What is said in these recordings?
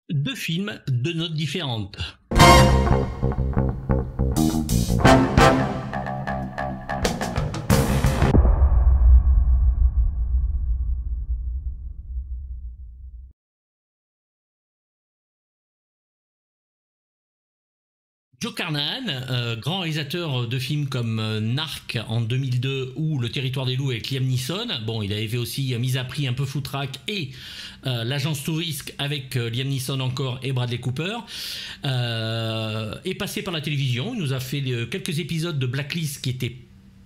Deux films de notes différentes. Joe Carnahan, grand réalisateur de films comme Narc en 2002 ou Le Territoire des loups avec Liam Neeson. Bon, il avait fait aussi Mise à prix un peu foutraque et L'Agence Tourisque avec Liam Neeson encore et Bradley Cooper. Est passé par la télévision. Il nous a fait quelques épisodes de Blacklist qui étaient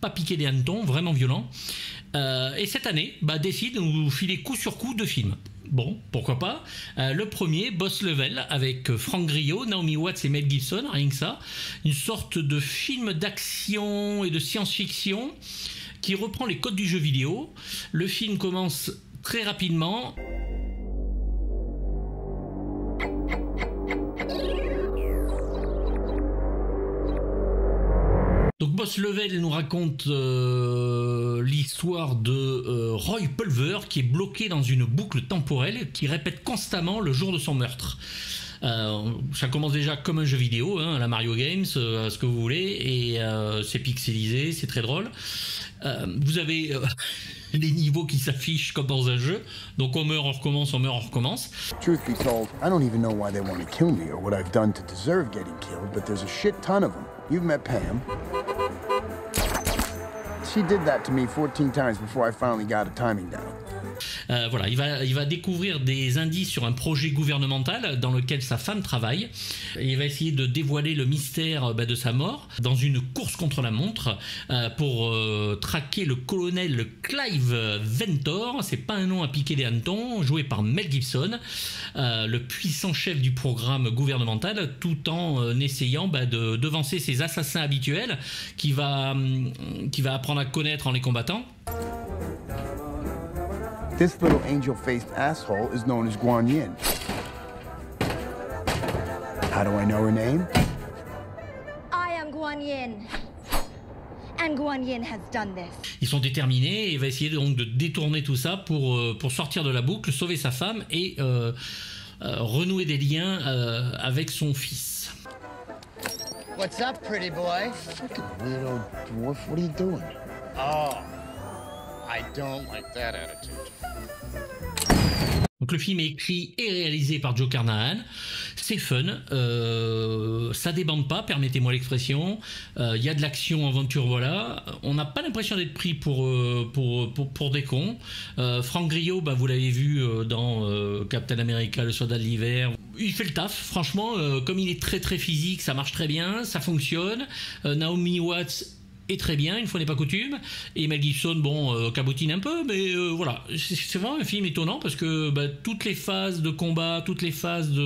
pas piqués des hannetons, vraiment violents. Et cette année, décide de nous filer coup sur coup deux films. Bon, pourquoi pas. Le premier, Boss Level, avec Frank Grillo, Naomi Watts et Mel Gibson, rien que ça. Une sorte de film d'action et de science-fiction qui reprend les codes du jeu vidéo. Le film commence très rapidement. Donc Boss Level nous raconte l'histoire de Roy Pulver qui est bloqué dans une boucle temporelle qui répète constamment le jour de son meurtre. Ça commence déjà comme un jeu vidéo, hein, la Mario Games, ce que vous voulez, et c'est pixelisé, c'est très drôle. Vous avez les niveaux qui s'affichent comme dans un jeu, donc on meurt, on recommence, on meurt, on recommence. Truth be told, I don't even know why they want to kill me or what I've done to deserve getting killed, but there's a shit ton of them. You've met Pam. She did that to me 14 times before I finally got a timing down. Voilà, il va découvrir des indices sur un projet gouvernemental dans lequel sa femme travaille. Et il va essayer de dévoiler le mystère de sa mort dans une course contre la montre pour traquer le colonel Clive Ventor. C'est pas un nom à piquer des hannetons, joué par Mel Gibson, le puissant chef du programme gouvernemental, tout en essayant de devancer ses assassins habituels qu'il va apprendre à connaître en les combattant. This little angel-faced asshole is known as Guan Yin. How do I know her name? I am Guan Yin. And Guan Yin has done this. Ils sont déterminés et il va essayer donc de détourner tout ça pour sortir de la boucle, sauver sa femme et renouer des liens avec son fils. What's up, pretty boy? Fucking weirdo dwarf, what are you doing? Oh, I don't like that attitude. Donc le film est écrit et réalisé par Joe Carnahan. C'est fun, ça débande pas, permettez-moi l'expression. Il y a de l'action, aventure, voilà. On n'a pas l'impression d'être pris pour des cons. Frank Grillo, vous l'avez vu dans Captain America, le soldat de l'hiver. Il fait le taf, franchement, comme il est très très physique, ça marche très bien, ça fonctionne. Naomi Watts est très bien, une fois n'est pas coutume, et Mel Gibson, cabotine un peu, mais voilà, c'est vraiment un film étonnant parce que toutes les phases de combat, toutes les phases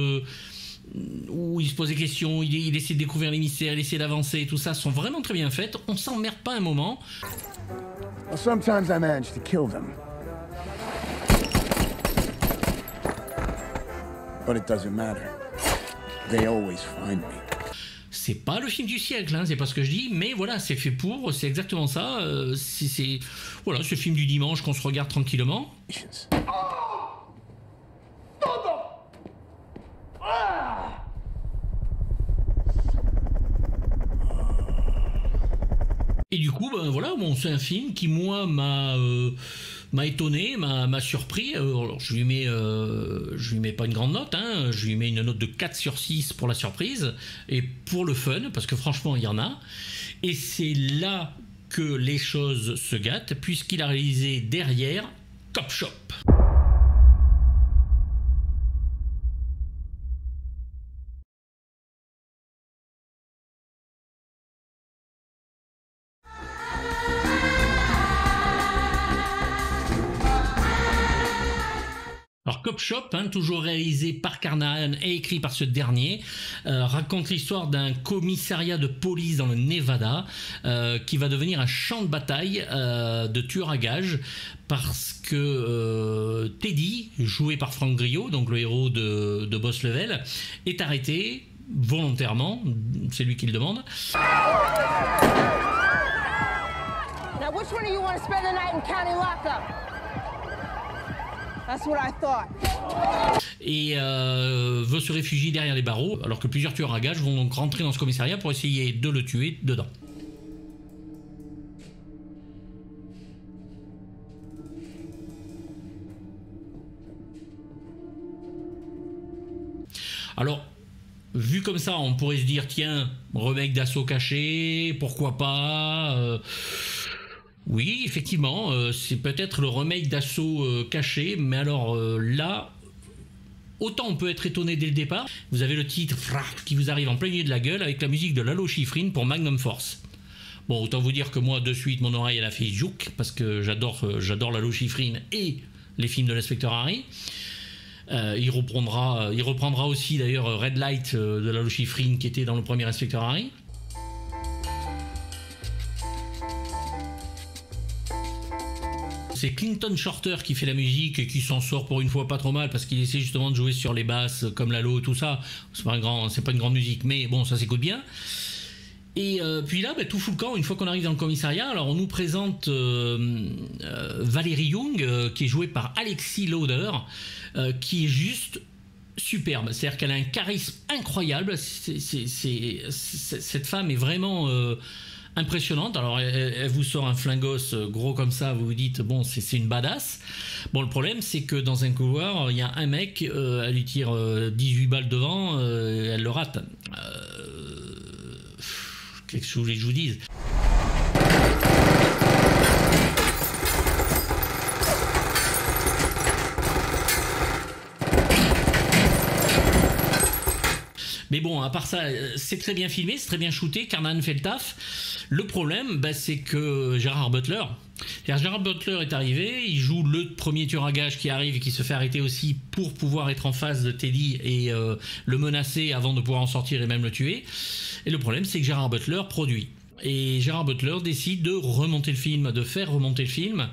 où il se pose des questions, il essaie de découvrir les mystères, il essaie d'avancer, tout ça sont vraiment très bien faites, on s'emmerde pas un moment. Well, sometimes I manage to kill them. But it doesn't matter. They always find me. C'est pas le film du siècle, c'est pas ce que je dis, mais voilà, c'est fait pour, c'est exactement ça. Voilà, ce film du dimanche qu'on se regarde tranquillement. Et du coup, c'est un film qui, moi, m'a étonné, m'a surpris. Alors, je lui mets pas une grande note, je lui mets une note de 4 sur 6 pour la surprise et pour le fun, parce que franchement, il y en a. Et c'est là que les choses se gâtent, puisqu'il a réalisé derrière Cop Shop. Alors Cop Shop, toujours réalisé par Carnahan et écrit par ce dernier, raconte l'histoire d'un commissariat de police dans le Nevada qui va devenir un champ de bataille de tueurs à gages parce que Teddy, joué par Frank Grillo, donc le héros de Boss Level, est arrêté volontairement, c'est lui qui le demande. Now which one of you want to spend the night in county lockup? That's what I thought. Et veut se réfugier derrière les barreaux, alors que plusieurs tueurs à gages vont donc rentrer dans ce commissariat pour essayer de le tuer dedans. Alors, vu comme ça, on pourrait se dire, tiens, remake d'Assaut caché, pourquoi pas oui, effectivement, c'est peut-être le remake d'Assaut caché, mais alors là, autant on peut être étonné dès le départ. Vous avez le titre qui vous arrive en plein milieu de la gueule avec la musique de Lalo Schifrin pour Magnum Force. Bon, autant vous dire que moi, de suite, mon oreille, elle a fait jouk, parce que j'adore Lalo Schifrin et les films de l'inspecteur Harry. Il reprendra aussi d'ailleurs Red Light de Lalo Schifrin qui était dans le premier Inspecteur Harry. C'est Clinton Shorter qui fait la musique et qui s'en sort pour une fois pas trop mal parce qu'il essaie justement de jouer sur les basses comme Lalo, tout ça. C'est pas une grande musique, mais bon, ça s'écoute bien. Et puis là, tout fout le camp une fois qu'on arrive dans le commissariat. Alors on nous présente Valérie Young, qui est jouée par Alexis Lauder, qui est juste superbe. C'est-à-dire qu'elle a un charisme incroyable. Cette femme est vraiment impressionnante. Alors elle vous sort un flingos gros comme ça, vous vous dites bon, c'est une badass. Bon, le problème c'est que dans un couloir, il y a un mec, elle lui tire 18 balles devant, elle le rate. Qu'est-ce que vous voulez que je vous dise? Mais bon, à part ça, c'est très bien filmé, c'est très bien shooté, Carnahan fait le taf. Le problème, c'est que Gerard Butler est arrivé, il joue le premier tueur à gages qui arrive et qui se fait arrêter aussi pour pouvoir être en face de Teddy et le menacer avant de pouvoir en sortir et même le tuer. Et le problème, c'est que Gerard Butler produit. Et Gerard Butler décide de remonter le film, de faire remonter le film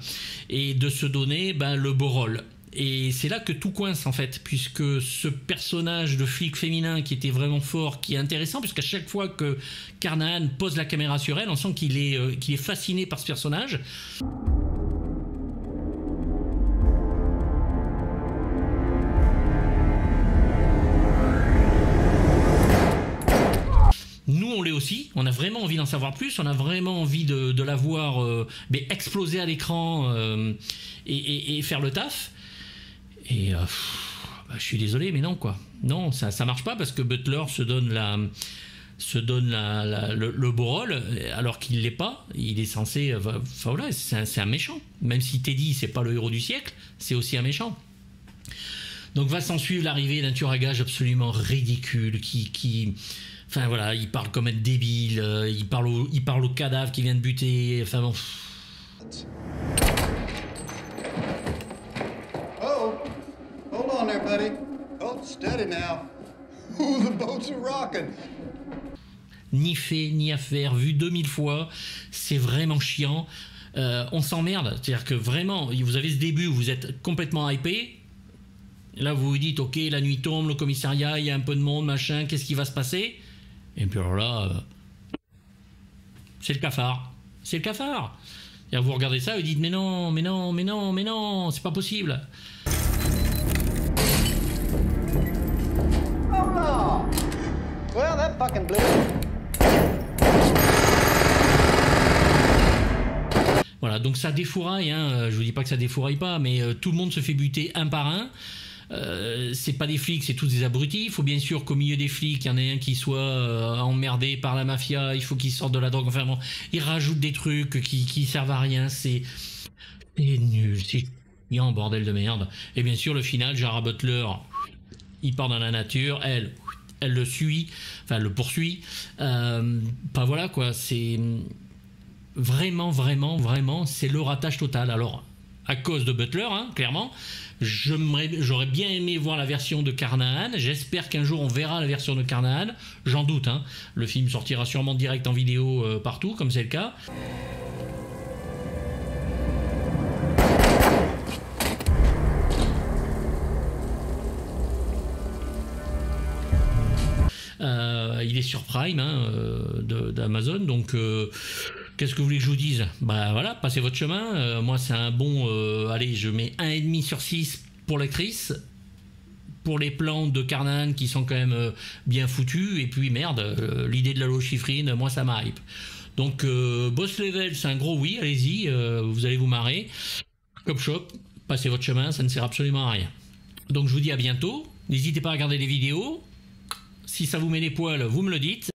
et de se donner le beau rôle. Et c'est là que tout coince en fait, puisque ce personnage de flic féminin qui était vraiment fort, qui est intéressant, puisqu'à chaque fois que Carnahan pose la caméra sur elle, on sent qu'il est fasciné par ce personnage. Nous, on l'est aussi, on a vraiment envie d'en savoir plus, on a vraiment envie de la voir exploser à l'écran et faire le taf. Et je suis désolé, mais non quoi. Non, ça marche pas parce que Butler se donne le beau rôle alors qu'il l'est pas. Il est censé, voilà, c'est un méchant. Même si Teddy c'est pas le héros du siècle, c'est aussi un méchant. Donc va s'en suivre l'arrivée d'un tueur à gages absolument ridicule enfin voilà, il parle comme un débile, il parle au cadavre qui vient de buter. Enfin bon. Hold on there, buddy. Oh, steady now. Ooh, the boats are rocking. Ni fait, ni à faire, vu 2000 fois, c'est vraiment chiant. On s'emmerde, c'est-à-dire que vraiment, vous avez ce début où vous êtes complètement hypé. Là, vous vous dites, ok, la nuit tombe, le commissariat, il y a un peu de monde, machin, qu'est-ce qui va se passer? Et puis alors là, c'est le cafard. C'est le cafard. Et vous regardez ça et vous dites, mais non, c'est pas possible. Well, that fucking blew. Voilà, donc ça défouraille, hein. Je vous dis pas que ça défouraille pas, mais tout le monde se fait buter un par un. C'est pas des flics, c'est tous des abrutis. Il faut bien sûr qu'au milieu des flics, il y en ait un qui soit emmerdé par la mafia, il faut qu'il sorte de la drogue. Enfin bon, ils rajoutent des trucs qui servent à rien, c'est nul, c'est chiant, bordel de merde. Et bien sûr, le final, Gerard Butler, il part dans la nature, elle le suit, enfin elle le poursuit. Voilà quoi, c'est vraiment, c'est le ratage total. Alors, à cause de Butler, clairement, j'aurais bien aimé voir la version de Carnahan. J'espère qu'un jour on verra la version de Carnahan. J'en doute, le film sortira sûrement direct en vidéo partout, comme c'est le cas. Il est sur Prime d'Amazon, donc qu'est-ce que vous voulez que je vous dise? Voilà, passez votre chemin. Moi c'est un bon, allez, je mets 1,5 sur 6 pour l'actrice, pour les plans de Carnahan qui sont quand même bien foutus, et puis merde, l'idée de la Lochifrine, moi ça m'hype. Donc Boss Level, c'est un gros oui, allez-y, vous allez vous marrer. Cop Shop, passez votre chemin, ça ne sert absolument à rien. Donc je vous dis à bientôt, n'hésitez pas à regarder les vidéos, si ça vous met les poils, vous me le dites,